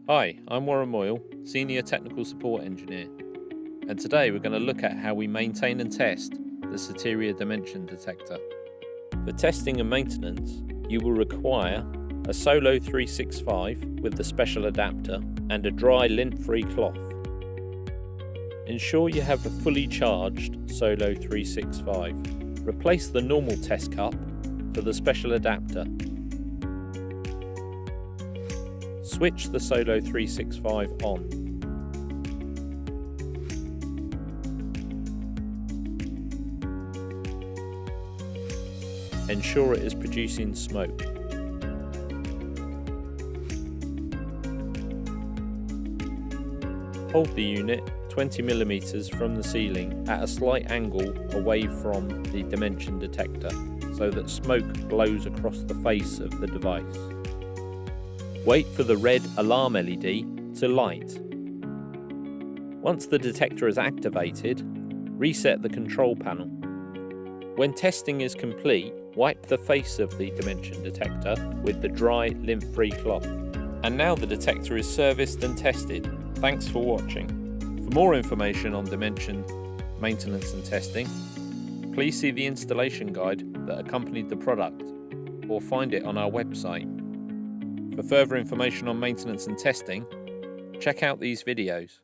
Hi, I'm Warren Moyle, Senior Technical Support Engineer, and today we're going to look at how we maintain and test the Soteria Dimension detector. For testing and maintenance, you will require a Solo 365 with the special adapter and a dry lint-free cloth. Ensure you have a fully charged Solo 365. Replace the normal test cup for the special adapter. Switch the Solo 365 on. Ensure it is producing smoke. Hold the unit 20mm from the ceiling at a slight angle away from the dimension detector so that smoke blows across the face of the device. Wait for the red alarm LED to light. Once the detector is activated, reset the control panel. When testing is complete, wipe the face of the dimension detector with the dry, lint-free cloth. And now the detector is serviced and tested. Thanks for watching. For more information on dimension maintenance and testing, please see the installation guide that accompanied the product or find it on our website. For further information on maintenance and testing, check out these videos.